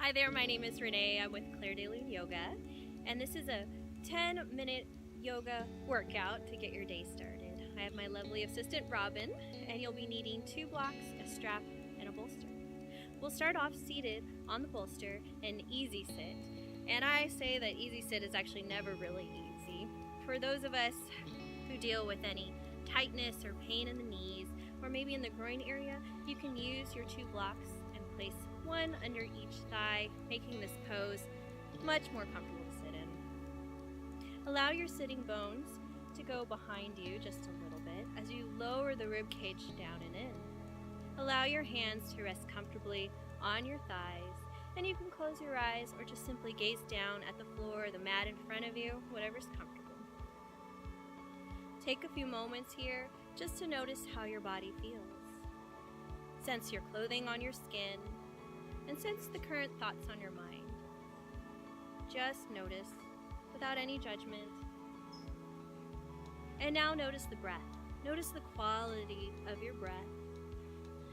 Hi there, my name is Renee. I'm with Claire de Lune Yoga, and this is a 10-minute yoga workout to get your day started. I have my lovely assistant Robin, and you'll be needing 2 blocks, a strap, and a bolster. We'll start off seated on the bolster in easy sit, and I say that easy sit is actually never really easy. For those of us who deal with any tightness or pain in the knees, or maybe in the groin area, you can use your 2 blocks and place one under each thigh, making this pose much more comfortable to sit in. Allow your sitting bones to go behind you just a little bit as you lower the rib cage down and in. Allow your hands to rest comfortably on your thighs, and you can close your eyes or just simply gaze down at the floor or the mat in front of you, whatever's comfortable. Take a few moments here just to notice how your body feels. Sense your clothing on your skin, and sense the current thoughts on your mind. Just notice, without any judgment. And now notice the breath. Notice the quality of your breath.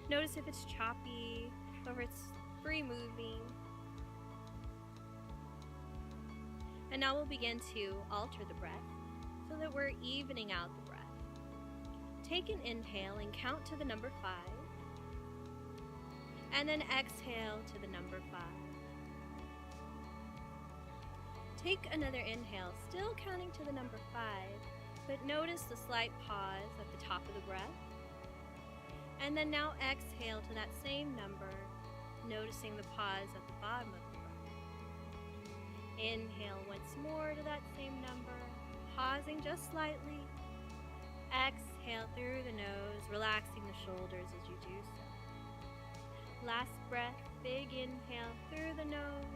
Notice if it's choppy, or if it's free moving. And now we'll begin to alter the breath so that we're evening out the breath. Take an inhale and count to the number 5. And then exhale to the number 5. Take another inhale, still counting to the number 5, but notice the slight pause at the top of the breath. And then now exhale to that same number, noticing the pause at the bottom of the breath. Inhale once more to that same number, pausing just slightly. Exhale through the nose, relaxing the shoulders as you do so. Last breath, big inhale through the nose.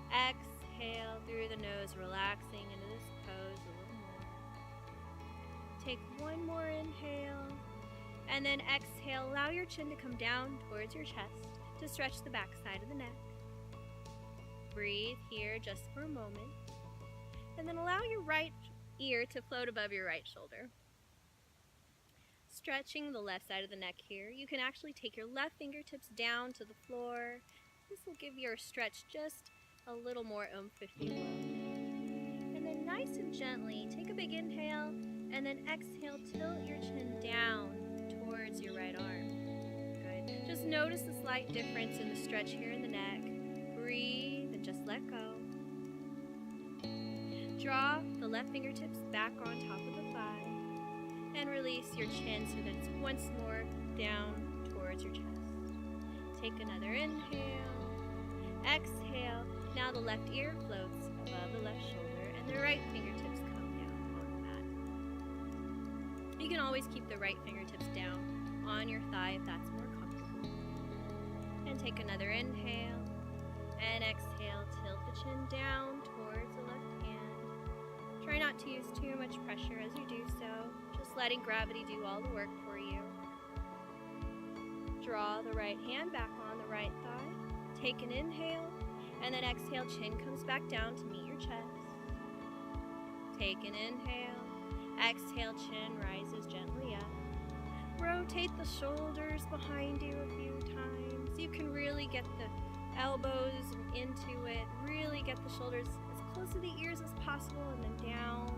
Exhale through the nose, relaxing into this pose a little more. Take one more inhale, and then exhale. Allow your chin to come down towards your chest to stretch the back side of the neck. Breathe here just for a moment, and then allow your right ear to float above your right shoulder. Stretching the left side of the neck here, you can actually take your left fingertips down to the floor. This will give your stretch just a little more oomph if you will. And then nice and gently, take a big inhale, and then exhale, tilt your chin down towards your right arm. Good. Just notice the slight difference in the stretch here in the neck. Breathe and just let go. Draw the left fingertips back on top of the thigh. And release your chin so that it's once more down towards your chest. Take another inhale. Exhale. Now the left ear floats above the left shoulder and the right fingertips come down on the mat. You can always keep the right fingertips down on your thigh if that's more comfortable. And take another inhale. And exhale. Tilt the chin down towards the left hand. Try not to use too much pressure as you do so. Letting gravity do all the work for you. Draw the right hand back on the right thigh. Take an inhale, and then exhale, chin comes back down to meet your chest. Take an inhale. Exhale, chin rises gently up. Rotate the shoulders behind you a few times. You can really get the elbows into it. Really get the shoulders as close to the ears as possible, and then down.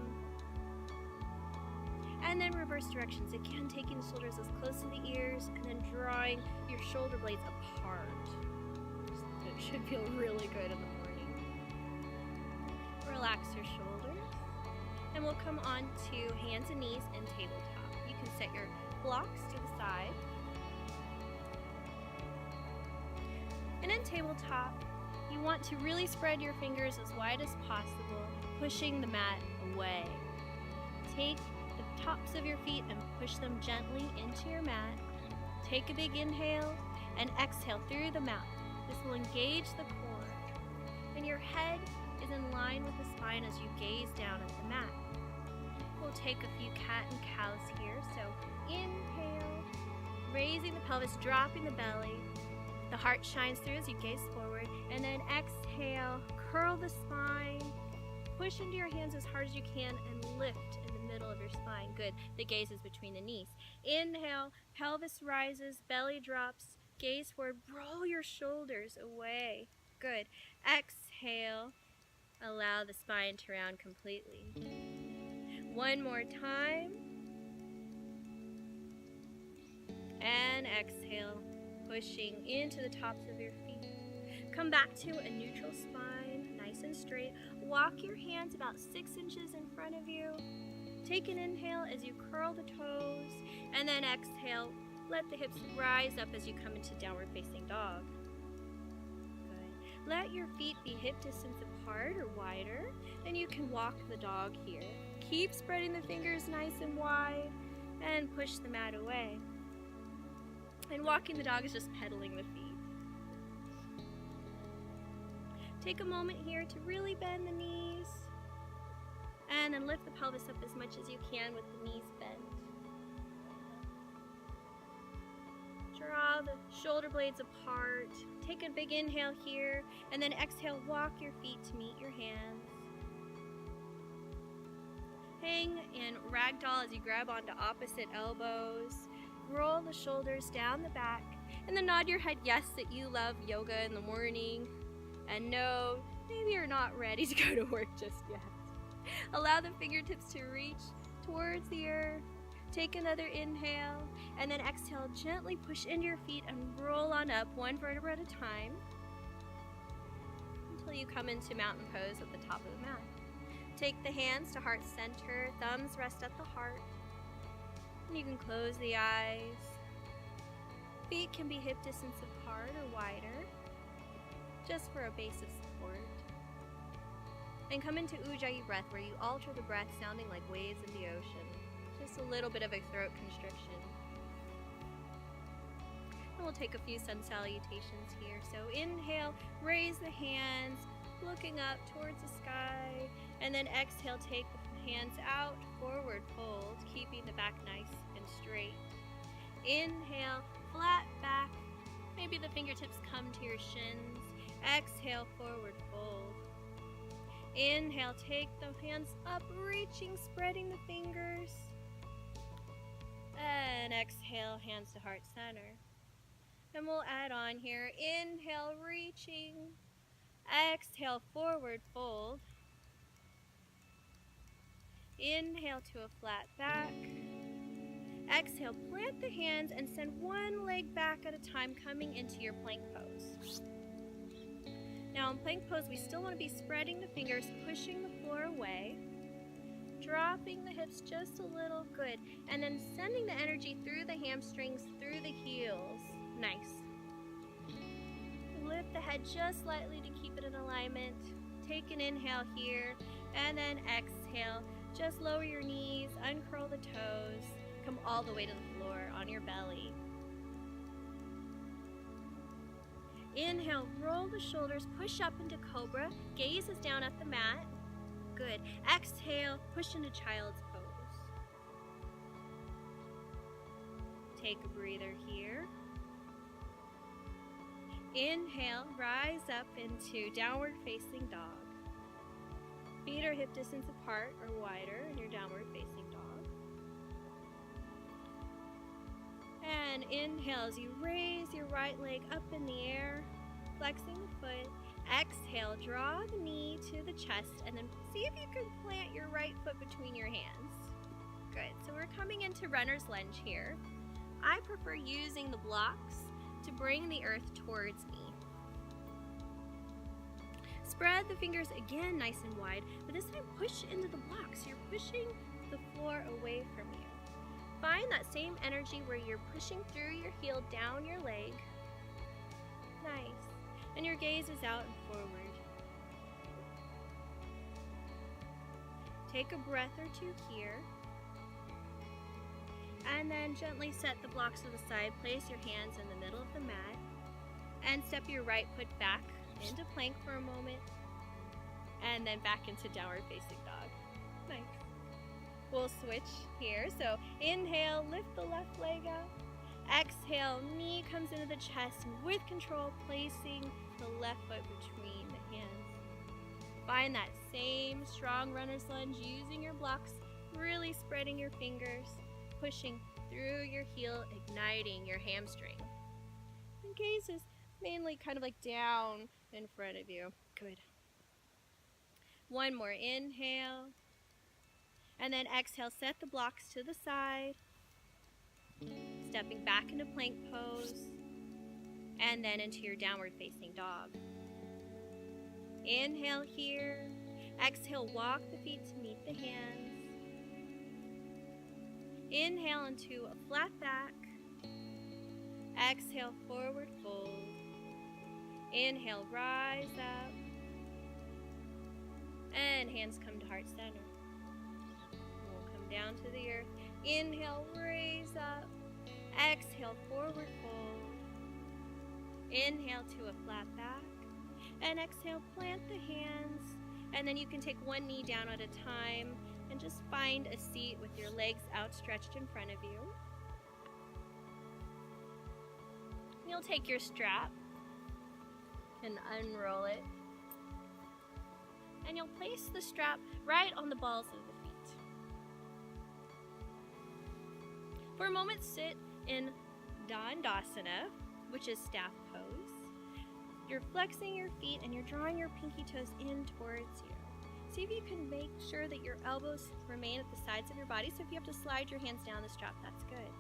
And then reverse directions. Again, taking the shoulders as close to the ears and then drawing your shoulder blades apart. It should feel really good in the morning. Relax your shoulders. And we'll come on to hands and knees and tabletop. You can set your blocks to the side. And in tabletop, you want to really spread your fingers as wide as possible, pushing the mat away. Take the tops of your feet and push them gently into your mat. Take a big inhale and exhale through the mouth. This will engage the core. And your head is in line with the spine as you gaze down at the mat. We'll take a few cat and cows here. So inhale, raising the pelvis, dropping the belly. The heart shines through as you gaze forward. And then exhale, curl the spine. Push into your hands as hard as you can and lift in the middle of your spine. Good. The gaze is between the knees. Inhale, pelvis rises, belly drops, gaze forward. Roll your shoulders away. Good. Exhale. Allow the spine to round completely. One more time. And exhale, pushing into the tops of your feet. Come back to a neutral spine, nice and straight. Walk your hands about 6 inches in front of you. Take an inhale as you curl the toes, and then exhale. Let the hips rise up as you come into downward facing dog. Good. Let your feet be hip distance apart or wider, and you can walk the dog here. Keep spreading the fingers nice and wide, and push the mat away. And walking the dog is just pedaling the feet. Take a moment here to really bend the knees, and then lift the pelvis up as much as you can with the knees bent. Draw the shoulder blades apart. Take a big inhale here, and then exhale, walk your feet to meet your hands. Hang in ragdoll as you grab onto opposite elbows. Roll the shoulders down the back, and then nod your head yes that you love yoga in the morning, and no, maybe you're not ready to go to work just yet. Allow the fingertips to reach towards the earth. Take another inhale, and then exhale, gently push into your feet and roll on up one vertebra at a time until you come into mountain pose at the top of the mat. Take the hands to heart center, thumbs rest at the heart. You can close the eyes. Feet can be hip distance apart or wider, just for a base of support. And come into Ujjayi breath, where you alter the breath, sounding like waves in the ocean. Just a little bit of a throat constriction. And we'll take a few sun salutations here. So inhale, raise the hands, looking up towards the sky. And then exhale, take the hands out, forward fold, keeping the back nice and straight. Inhale, flat back. Maybe the fingertips come to your shins. Exhale, forward fold. Inhale, take the hands up, reaching, spreading the fingers. And exhale, hands to heart center. And we'll add on here. Inhale, reaching. Exhale, forward fold. Inhale to a flat back. Exhale, plant the hands and send one leg back at a time, coming into your plank pose. Now in plank pose, we still want to be spreading the fingers, pushing the floor away, dropping the hips just a little, good, and then sending the energy through the hamstrings, through the heels. Nice. Lift the head just slightly to keep it in alignment. Take an inhale here, and then exhale. Just lower your knees, uncurl the toes, come all the way to the floor on your belly. Inhale, roll the shoulders, push up into cobra, gaze is down at the mat. Good. Exhale, push into child's pose. Take a breather here. Inhale, rise up into downward facing dog. Feet are hip distance apart or wider in your downward facing dog. And inhale as you raise your right leg up in the air, flexing the foot. Exhale, draw the knee to the chest, and then see if you can plant your right foot between your hands. Good. So we're coming into runner's lunge here. I prefer using the blocks to bring the earth towards me. Spread the fingers again nice and wide, but this time push into the blocks. You're pushing the floor away from you. Find that same energy where you're pushing through your heel down your leg. Nice. And your gaze is out and forward. Take a breath or two here. And then gently set the blocks to the side. Place your hands in the middle of the mat. And step your right foot back into plank for a moment. And then back into downward facing dog. Nice. We'll switch here. So inhale, lift the left leg out. Exhale, knee comes into the chest, and with control, placing the left foot between the hands. Find that same strong runner's lunge, using your blocks, really spreading your fingers, pushing through your heel, igniting your hamstring. And gaze is mainly kind of like down in front of you. Good. One more inhale. And then exhale, set the blocks to the side. Stepping back into plank pose. And then into your downward facing dog. Inhale here. Exhale, walk the feet to meet the hands. Inhale into a flat back. Exhale, forward fold. Inhale, rise up. And hands come to heart center. We'll come down to the earth. Inhale, raise up. Exhale, forward fold. Inhale to a flat back. And exhale, plant the hands. And then you can take one knee down at a time and just find a seat with your legs outstretched in front of you. You'll take your strap and unroll it. And you'll place the strap right on the balls of the feet. For a moment, sit in Dandasana, which is staff pose. You're flexing your feet and you're drawing your pinky toes in towards you. See if you can make sure that your elbows remain at the sides of your body. So if you have to slide your hands down the strap, that's good.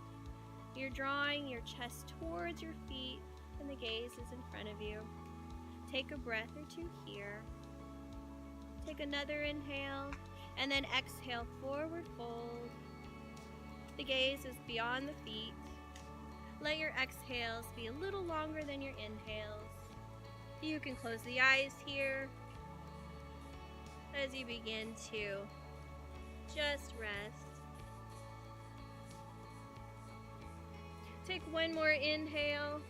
You're drawing your chest towards your feet and the gaze is in front of you. Take a breath or two here. Take another inhale and then exhale, forward fold. The gaze is beyond the feet. Let your exhales be a little longer than your inhales. You can close the eyes here as you begin to just rest. Take one more inhale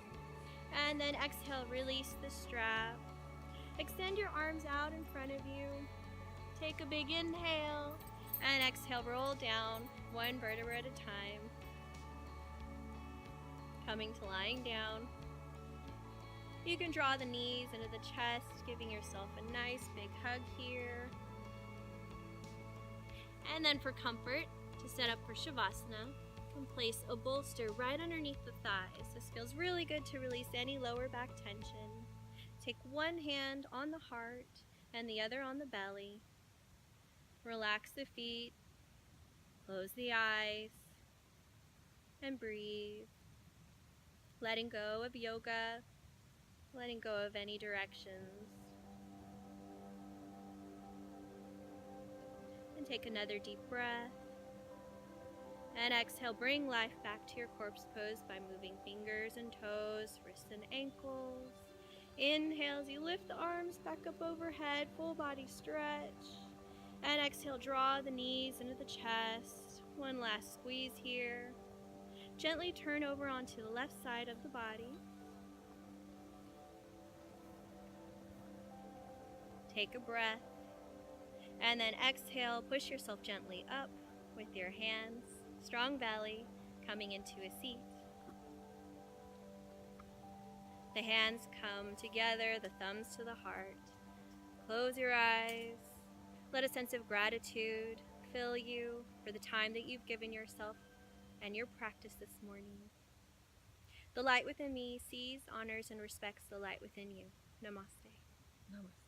and then exhale, release the strap. Extend your arms out in front of you. Take a big inhale and exhale, roll down one vertebra at a time. Coming to lying down. You can draw the knees into the chest, giving yourself a nice big hug here. And then for comfort, to set up for Shavasana, you can place a bolster right underneath the thighs. This feels really good to release any lower back tension. Take one hand on the heart and the other on the belly. Relax the feet, close the eyes, and breathe. Letting go of yoga, letting go of any directions. And take another deep breath. And exhale, bring life back to your corpse pose by moving fingers and toes, wrists and ankles. Inhale as you lift the arms back up overhead, full body stretch. And exhale, draw the knees into the chest. One last squeeze here. Gently turn over onto the left side of the body. Take a breath. And then exhale, push yourself gently up with your hands. Strong belly, coming into a seat. The hands come together, the thumbs to the heart. Close your eyes. Let a sense of gratitude fill you for the time that you've given yourself and your practice this morning. The light within me sees, honors, and respects the light within you. Namaste. Namaste.